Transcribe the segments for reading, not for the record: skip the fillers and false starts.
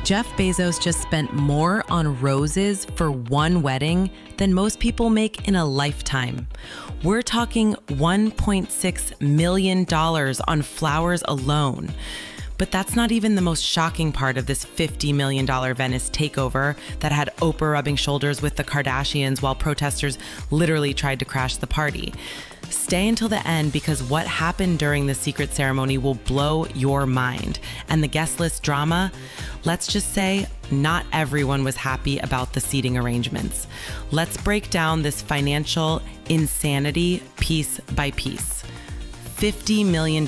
Jeff Bezos just spent more on roses for one wedding than most people make in a lifetime. We're talking $1.6 million on flowers alone. But that's not even the most shocking part of this $50 million Venice takeover that had Oprah rubbing shoulders with the Kardashians while protesters literally tried to crash the party. Stay until the end because what happened during the secret ceremony will blow your mind. And the guest list drama, let's just say not everyone was happy about the seating arrangements. Let's break down this financial insanity piece by piece. $50 million.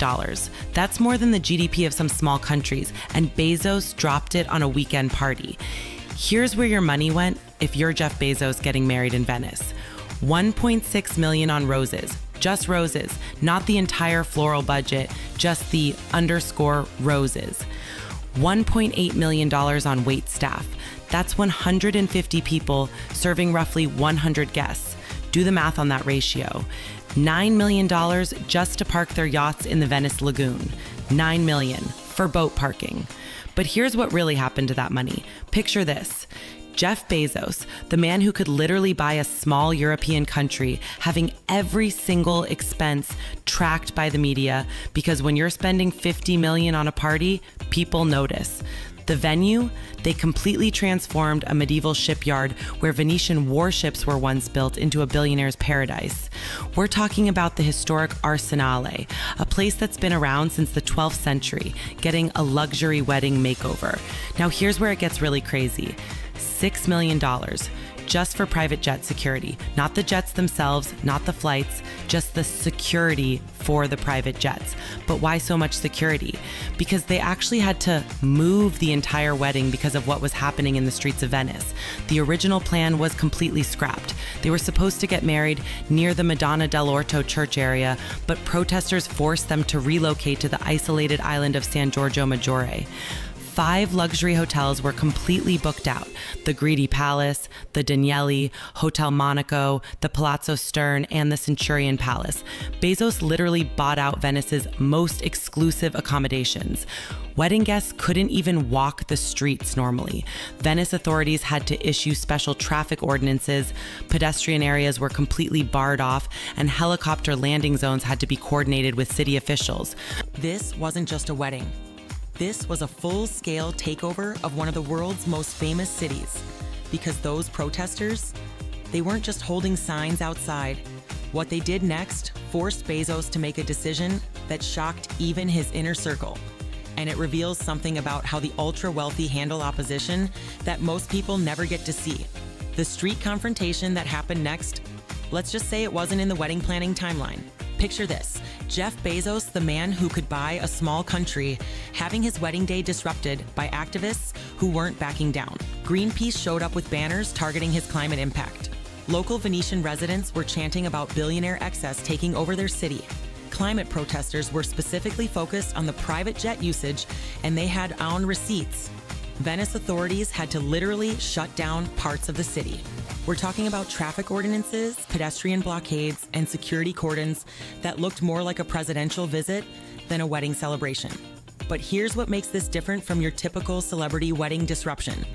That's more than the GDP of some small countries, and Bezos dropped it on a weekend party. Here's where your money went if you're Jeff Bezos getting married in Venice. $1.6 million on roses. Just roses, not the entire floral budget, just the underscore roses. $1.8 million on wait staff. That's 150 people serving roughly 100 guests. Do the math on that ratio. $9 million just to park their yachts in the Venice Lagoon. $9 million for boat parking. But here's what really happened to that money. Picture this. Jeff Bezos, the man who could literally buy a small European country, having every single expense tracked by the media, because when you're spending $50 million on a party, people notice. The venue, they completely transformed a medieval shipyard where Venetian warships were once built into a billionaire's paradise. We're talking about the historic Arsenale, a place that's been around since the 12th century, getting a luxury wedding makeover. Now here's where it gets really crazy. $6 million just for private jet security. Not the jets themselves, not the flights, just the security for the private jets. But why so much security? Because they actually had to move the entire wedding because of what was happening in the streets of Venice. The original plan was completely scrapped. They were supposed to get married near the Madonna dell'Orto church area, but protesters forced them to relocate to the isolated island of San Giorgio Maggiore. 5 luxury hotels were completely booked out. The Greedy Palace, the Danieli, Hotel Monaco, the Palazzo Stern, and the Centurion Palace. Bezos literally bought out Venice's most exclusive accommodations. Wedding guests couldn't even walk the streets normally. Venice authorities had to issue special traffic ordinances, pedestrian areas were completely barred off, and helicopter landing zones had to be coordinated with city officials. This wasn't just a wedding. This was a full-scale takeover of one of the world's most famous cities. Because those protesters, they weren't just holding signs outside. What they did next forced Bezos to make a decision that shocked even his inner circle. And it reveals something about how the ultra-wealthy handle opposition that most people never get to see. The street confrontation that happened next, let's just say it wasn't in the wedding planning timeline. Picture this. Jeff Bezos, the man who could buy a small country, having his wedding day disrupted by activists who weren't backing down. Greenpeace showed up with banners targeting his climate impact. Local Venetian residents were chanting about billionaire excess taking over their city. Climate protesters were specifically focused on the private jet usage, and they had on receipts. Venice authorities had to literally shut down parts of the city. We're talking about traffic ordinances, pedestrian blockades, and security cordons that looked more like a presidential visit than a wedding celebration. But here's what makes this different from your typical celebrity wedding disruption.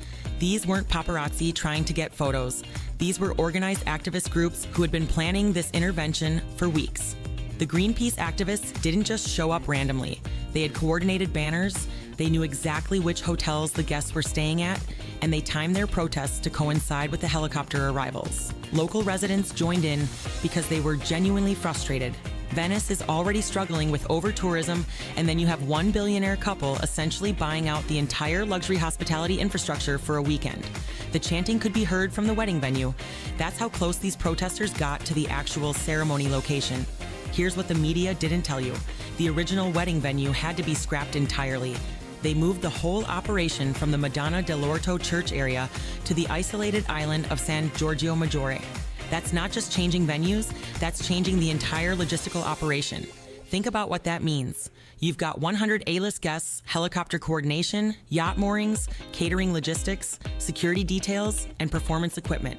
These weren't paparazzi trying to get photos. These were organized activist groups who had been planning this intervention for weeks. The Greenpeace activists didn't just show up randomly. They had coordinated banners, they knew exactly which hotels the guests were staying at, and they timed their protests to coincide with the helicopter arrivals. Local residents joined in because they were genuinely frustrated. Venice is already struggling with over-tourism, and then you have one billionaire couple essentially buying out the entire luxury hospitality infrastructure for a weekend. The chanting could be heard from the wedding venue. That's how close these protesters got to the actual ceremony location. Here's what the media didn't tell you. The original wedding venue had to be scrapped entirely. They moved the whole operation from the Madonna dell'Orto church area to the isolated island of San Giorgio Maggiore. That's not just changing venues, that's changing the entire logistical operation. Think about what that means. You've got 100 A-list guests, helicopter coordination, yacht moorings, catering logistics, security details, and performance equipment.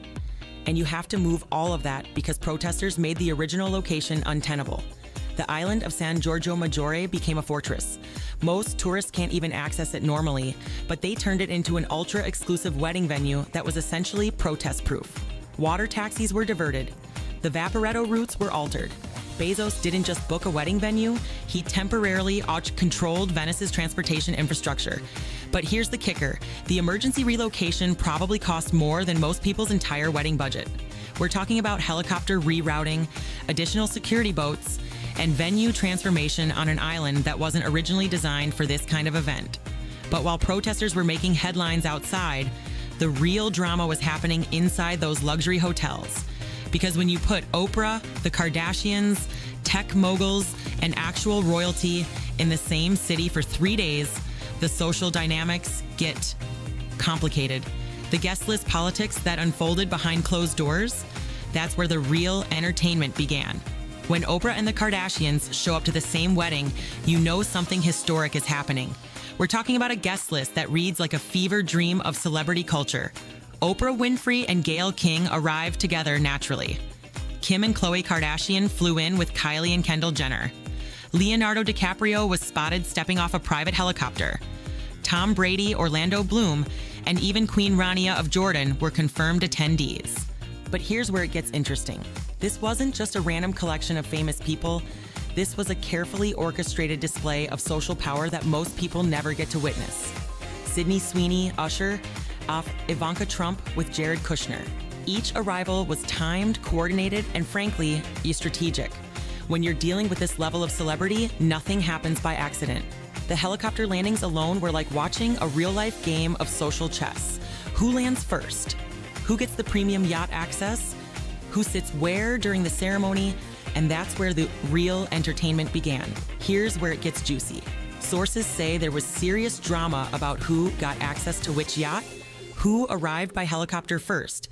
And you have to move all of that because protesters made the original location untenable. The island of San Giorgio Maggiore became a fortress. Most tourists can't even access it normally, but they turned it into an ultra-exclusive wedding venue that was essentially protest-proof. Water taxis were diverted. The Vaporetto routes were altered. Bezos didn't just book a wedding venue, he temporarily controlled Venice's transportation infrastructure. But here's the kicker. The emergency relocation probably cost more than most people's entire wedding budget. We're talking about helicopter rerouting, additional security boats, and venue transformation on an island that wasn't originally designed for this kind of event. But while protesters were making headlines outside, the real drama was happening inside those luxury hotels. Because when you put Oprah, the Kardashians, tech moguls, and actual royalty in the same city for 3 days, the social dynamics get complicated. The guest list politics that unfolded behind closed doors, that's where the real entertainment began. When Oprah and the Kardashians show up to the same wedding, you know something historic is happening. We're talking about a guest list that reads like a fever dream of celebrity culture. Oprah Winfrey and Gayle King arrived together naturally. Kim and Khloe Kardashian flew in with Kylie and Kendall Jenner. Leonardo DiCaprio was spotted stepping off a private helicopter. Tom Brady, Orlando Bloom, and even Queen Rania of Jordan were confirmed attendees. But here's where it gets interesting. This wasn't just a random collection of famous people. This was a carefully orchestrated display of social power that most people never get to witness. Sydney Sweeney, Usher, off Ivanka Trump with Jared Kushner. Each arrival was timed, coordinated, and frankly, strategic. When you're dealing with this level of celebrity, nothing happens by accident. The helicopter landings alone were like watching a real-life game of social chess. Who lands first? Who gets the premium yacht access? Who sits where during the ceremony? And that's where the real entertainment began. Here's where it gets juicy. Sources say there was serious drama about who got access to which yacht, who arrived by helicopter first.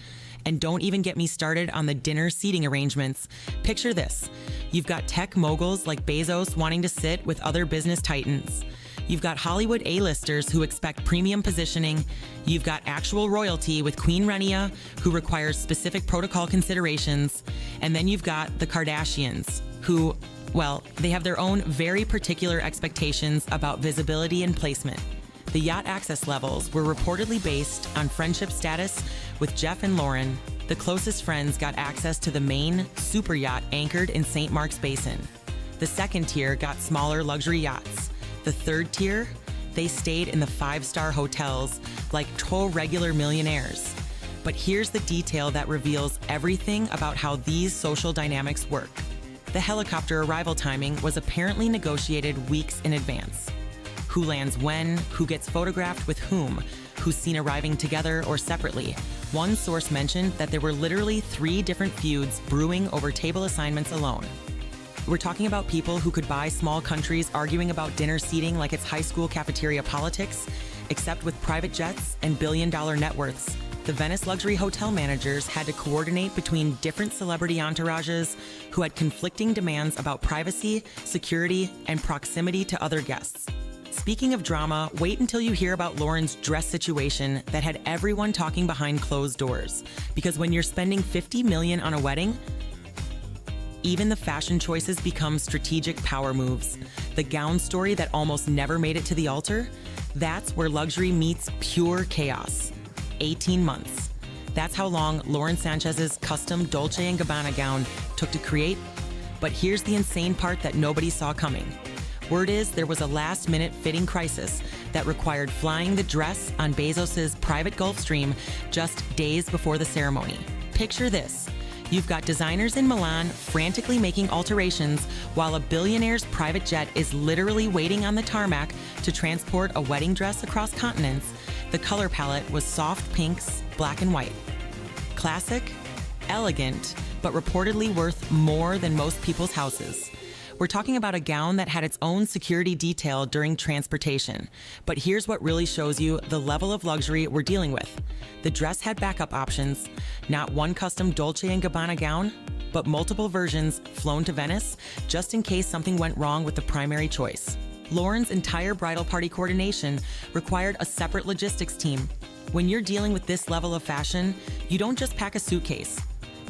And don't even get me started on the dinner seating arrangements. Picture this. You've got tech moguls like Bezos wanting to sit with other business titans. You've got Hollywood A-listers who expect premium positioning. You've got actual royalty with Queen Rania, who requires specific protocol considerations. And then you've got the Kardashians, who, well, they have their own very particular expectations about visibility and placement. The yacht access levels were reportedly based on friendship status with Jeff and Lauren. The closest friends got access to the main super yacht anchored in St. Mark's Basin. The second tier got smaller luxury yachts. The third tier, they stayed in the 5-star hotels like regular millionaires. But here's the detail that reveals everything about how these social dynamics work. The helicopter arrival timing was apparently negotiated weeks in advance. Who lands when, who gets photographed with whom, who's seen arriving together or separately. One source mentioned that there were literally 3 different feuds brewing over table assignments alone. We're talking about people who could buy small countries arguing about dinner seating like it's high school cafeteria politics, except with private jets and billion-dollar net worths. The Venice luxury hotel managers had to coordinate between different celebrity entourages who had conflicting demands about privacy, security, and proximity to other guests. Speaking of drama, wait until you hear about Lauren's dress situation that had everyone talking behind closed doors. Because when you're spending $50 million on a wedding, even the fashion choices become strategic power moves. The gown story that almost never made it to the altar, that's where luxury meets pure chaos. 18 months. That's how long Lauren Sanchez's custom Dolce & Gabbana gown took to create. But here's the insane part that nobody saw coming. Word is there was a last-minute fitting crisis that required flying the dress on Bezos' private Gulfstream just days before the ceremony. Picture this. You've got designers in Milan frantically making alterations while a billionaire's private jet is literally waiting on the tarmac to transport a wedding dress across continents. The color palette was soft pinks, black and white. Classic, elegant, but reportedly worth more than most people's houses. We're talking about a gown that had its own security detail during transportation. But here's what really shows you the level of luxury we're dealing with. The dress had backup options, not one custom Dolce & Gabbana gown, but multiple versions flown to Venice just in case something went wrong with the primary choice. Lauren's entire bridal party coordination required a separate logistics team. When you're dealing with this level of fashion, you don't just pack a suitcase.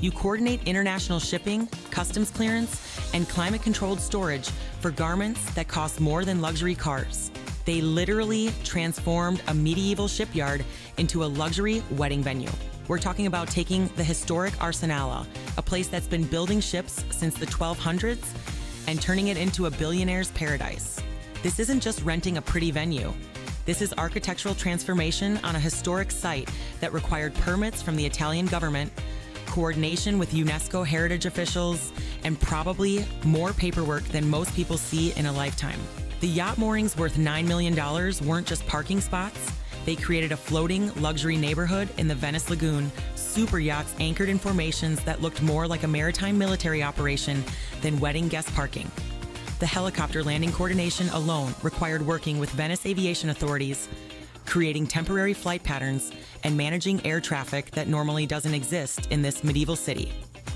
You coordinate international shipping, customs clearance, and climate-controlled storage for garments that cost more than luxury cars. They literally transformed a medieval shipyard into a luxury wedding venue. We're talking about taking the historic Arsenal, a place that's been building ships since the 1200s, and turning it into a billionaire's paradise. This isn't just renting a pretty venue. This is architectural transformation on a historic site that required permits from the Italian government, coordination with UNESCO heritage officials, and probably more paperwork than most people see in a lifetime. The yacht moorings worth $9 million weren't just parking spots. They created a floating luxury neighborhood in the Venice Lagoon, super yachts anchored in formations that looked more like a maritime military operation than wedding guest parking. The helicopter landing coordination alone required working with Venice aviation authorities, creating temporary flight patterns, and managing air traffic that normally doesn't exist in this medieval city.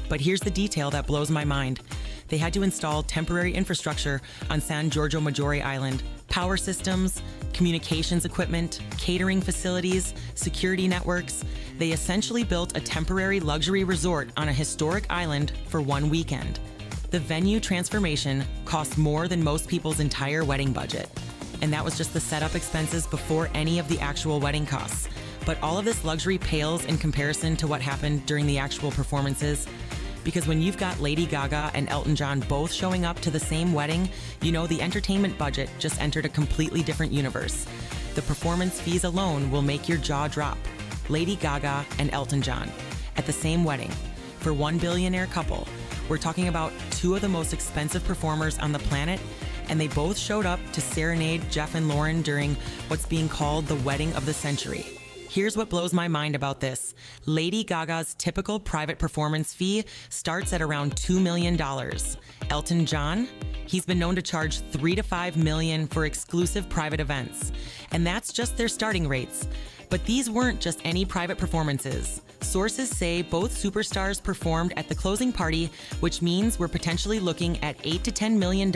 But here's the detail that blows my mind. They had to install temporary infrastructure on San Giorgio Maggiore Island, power systems, communications equipment, catering facilities, security networks. They essentially built a temporary luxury resort on a historic island for one weekend. The venue transformation cost more than most people's entire wedding budget. And that was just the setup expenses before any of the actual wedding costs. But all of this luxury pales in comparison to what happened during the actual performances. Because when you've got Lady Gaga and Elton John both showing up to the same wedding, you know the entertainment budget just entered a completely different universe. The performance fees alone will make your jaw drop. Lady Gaga and Elton John at the same wedding. For one billionaire couple, we're talking about two of the most expensive performers on the planet, and they both showed up to serenade Jeff and Lauren during what's being called the wedding of the century. Here's what blows my mind about this. Lady Gaga's typical private performance fee starts at around $2 million. Elton John, he's been known to charge $3 to $5 million for exclusive private events. And that's just their starting rates. But these weren't just any private performances. Sources say both superstars performed at the closing party, which means we're potentially looking at $8 to $10 million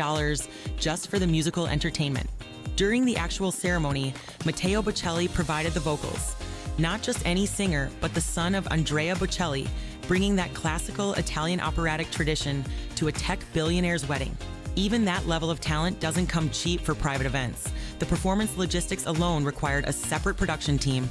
just for the musical entertainment. During the actual ceremony, Matteo Bocelli provided the vocals. Not just any singer, but the son of Andrea Bocelli, bringing that classical Italian operatic tradition to a tech billionaire's wedding. Even that level of talent doesn't come cheap for private events. The performance logistics alone required a separate production team.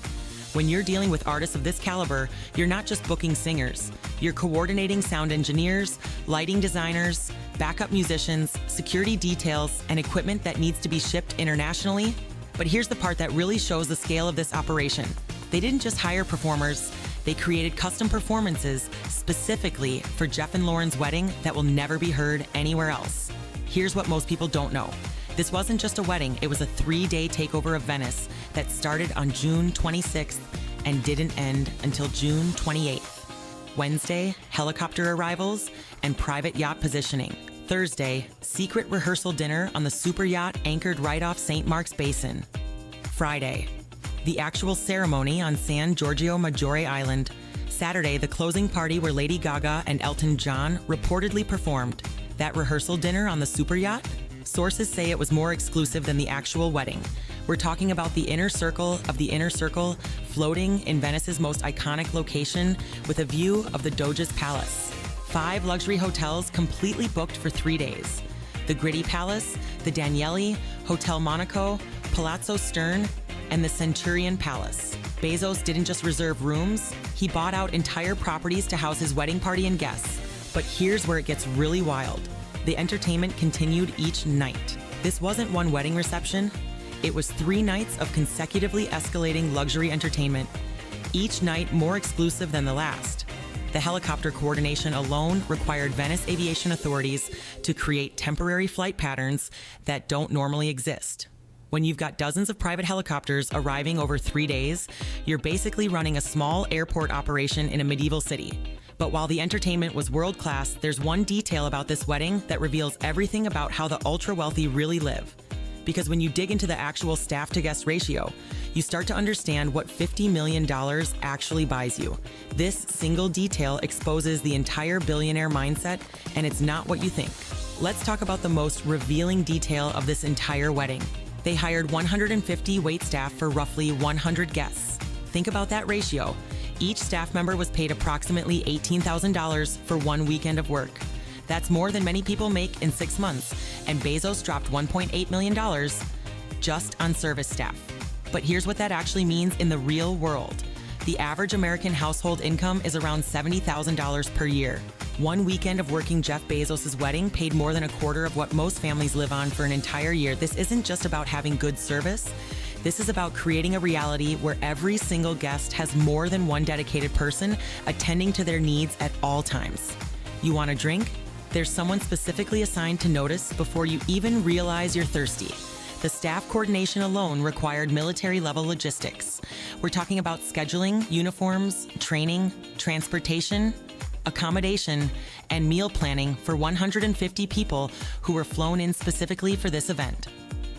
When you're dealing with artists of this caliber, you're not just booking singers. You're coordinating sound engineers, lighting designers, backup musicians, security details, and equipment that needs to be shipped internationally. But here's the part that really shows the scale of this operation. They didn't just hire performers, they created custom performances specifically for Jeff and Lauren's wedding that will never be heard anywhere else. Here's what most people don't know. This wasn't just a wedding, it was a 3-day takeover of Venice that started on June 26th and didn't end until June 28th. Wednesday, helicopter arrivals and private yacht positioning. Thursday, secret rehearsal dinner on the super yacht anchored right off St. Mark's Basin. Friday, the actual ceremony on San Giorgio Maggiore Island. Saturday, the closing party where Lady Gaga and Elton John reportedly performed. That rehearsal dinner on the super yacht? Sources say it was more exclusive than the actual wedding. We're talking about the inner circle of the inner circle, floating in Venice's most iconic location with a view of the Doge's palace. 5 luxury hotels completely booked for 3 days. The Gritty Palace, the Danieli, Hotel Monaco, Palazzo Stern, and the Centurion Palace. Bezos didn't just reserve rooms, he bought out entire properties to house his wedding party and guests. But here's where it gets really wild. The entertainment continued each night. This wasn't one wedding reception. It was 3 nights of consecutively escalating luxury entertainment, each night more exclusive than the last. The helicopter coordination alone required Venice aviation authorities to create temporary flight patterns that don't normally exist. When you've got dozens of private helicopters arriving over 3 days, you're basically running a small airport operation in a medieval city. But while the entertainment was world-class, there's one detail about this wedding that reveals everything about how the ultra-wealthy really live. Because when you dig into the actual staff-to-guest ratio, you start to understand what $50 million actually buys you. This single detail exposes the entire billionaire mindset, and it's not what you think. Let's talk about the most revealing detail of this entire wedding. They hired 150 waitstaff for roughly 100 guests. Think about that ratio. Each staff member was paid approximately $18,000 for 1 weekend of work. That's more than many people make in 6 months, and Bezos dropped $1.8 million just on service staff. But here's what that actually means in the real world. The average American household income is around $70,000 per year. 1 weekend of working Jeff Bezos' wedding paid more than a quarter of what most families live on for an entire year. This isn't just about having good service. This is about creating a reality where every single guest has more than one dedicated person attending to their needs at all times. You want a drink? There's someone specifically assigned to notice before you even realize you're thirsty. The staff coordination alone required military-level logistics. We're talking about scheduling, uniforms, training, transportation, accommodation, and meal planning for 150 people who were flown in specifically for this event.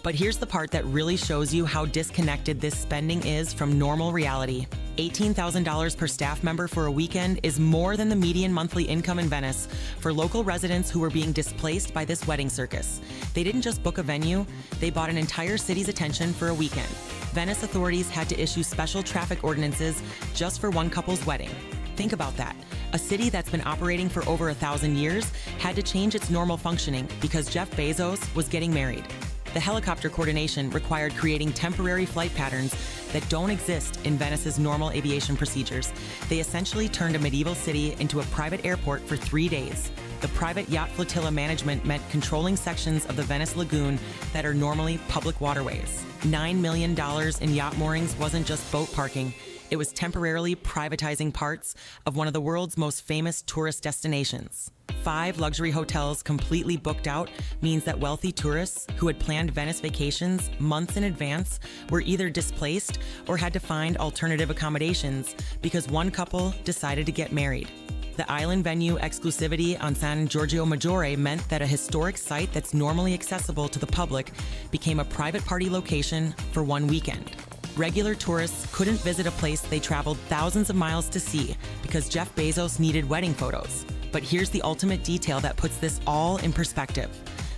But here's the part that really shows you how disconnected this spending is from normal reality. $18,000 per staff member for a weekend is more than the median monthly income in Venice for local residents who were being displaced by this wedding circus. They didn't just book a venue, they bought an entire city's attention for a weekend. Venice authorities had to issue special traffic ordinances just for one couple's wedding. Think about that. A city that's been operating for over 1,000 years had to change its normal functioning because Jeff Bezos was getting married. The helicopter coordination required creating temporary flight patterns that don't exist in Venice's normal aviation procedures. They essentially turned a medieval city into a private airport for 3 days. The private yacht flotilla management meant controlling sections of the Venice Lagoon that are normally public waterways. $9 million in yacht moorings wasn't just boat parking. It was temporarily privatizing parts of one of the world's most famous tourist destinations. 5 luxury hotels completely booked out means that wealthy tourists who had planned Venice vacations months in advance were either displaced or had to find alternative accommodations because one couple decided to get married. The island venue exclusivity on San Giorgio Maggiore meant that a historic site that's normally accessible to the public became a private party location for 1 weekend. Regular tourists couldn't visit a place they traveled thousands of miles to see because Jeff Bezos needed wedding photos. But here's the ultimate detail that puts this all in perspective.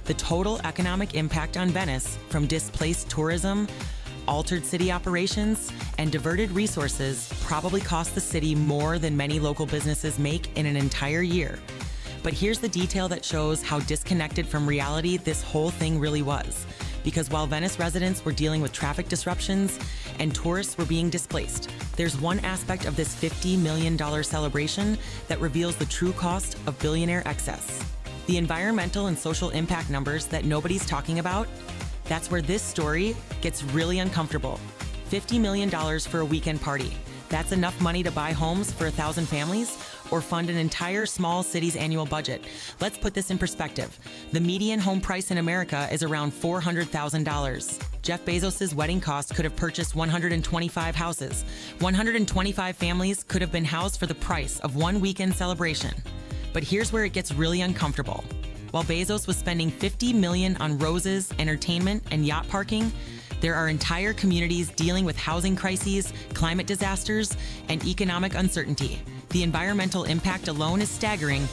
The total economic impact on Venice from displaced tourism, altered city operations, and diverted resources probably cost the city more than many local businesses make in an entire year. But here's the detail that shows how disconnected from reality this whole thing really was. Because while Venice residents were dealing with traffic disruptions and tourists were being displaced, there's one aspect of this $50 million celebration that reveals the true cost of billionaire excess. The environmental and social impact numbers that nobody's talking about, that's where this story gets really uncomfortable. $50 million for a weekend party. That's enough money to buy homes for 1,000 families or fund an entire small city's annual budget. Let's put this in perspective. The median home price in America is around $400,000. Jeff Bezos' wedding cost could have purchased 125 houses. 125 families could have been housed for the price of 1 weekend celebration. But here's where it gets really uncomfortable. While Bezos was spending $50 million on roses, entertainment, and yacht parking, there are entire communities dealing with housing crises, climate disasters, and economic uncertainty. The environmental impact alone is staggering.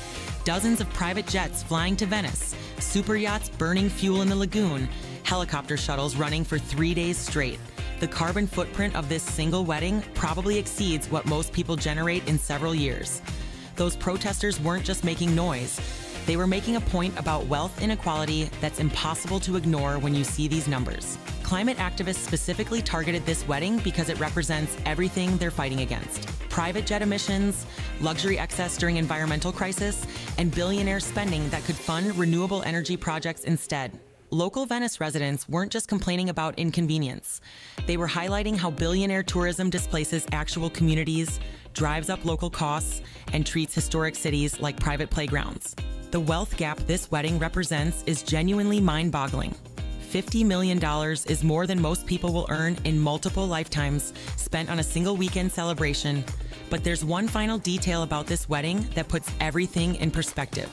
Dozens of private jets flying to Venice, super yachts burning fuel in the lagoon, helicopter shuttles running for 3 days straight. The carbon footprint of this single wedding probably exceeds what most people generate in several years. Those protesters weren't just making noise. They were making a point about wealth inequality that's impossible to ignore when you see these numbers. Climate activists specifically targeted this wedding because it represents everything they're fighting against. Private jet emissions, luxury excess during environmental crisis, and billionaire spending that could fund renewable energy projects instead. Local Venice residents weren't just complaining about inconvenience. They were highlighting how billionaire tourism displaces actual communities, drives up local costs, and treats historic cities like private playgrounds. The wealth gap this wedding represents is genuinely mind-boggling. $50 million is more than most people will earn in multiple lifetimes spent on a single weekend celebration. But there's one final detail about this wedding that puts everything in perspective.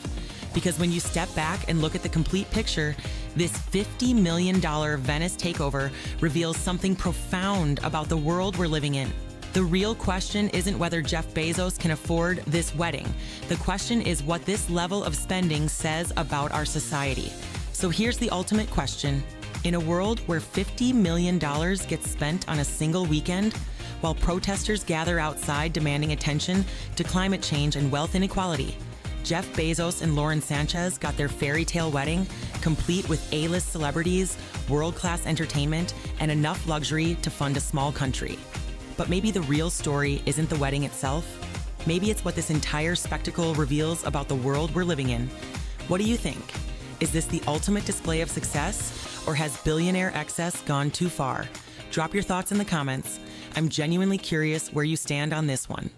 Because when you step back and look at the complete picture, this $50 million Venice takeover reveals something profound about the world we're living in. The real question isn't whether Jeff Bezos can afford this wedding. The question is what this level of spending says about our society. So here's the ultimate question. In a world where $50 million gets spent on a single weekend, while protesters gather outside demanding attention to climate change and wealth inequality. Jeff Bezos and Lauren Sanchez got their fairy tale wedding, complete with A-list celebrities, world-class entertainment, and enough luxury to fund a small country. But maybe the real story isn't the wedding itself. Maybe it's what this entire spectacle reveals about the world we're living in. What do you think? Is this the ultimate display of success, or has billionaire excess gone too far? Drop your thoughts in the comments. I'm genuinely curious where you stand on this one.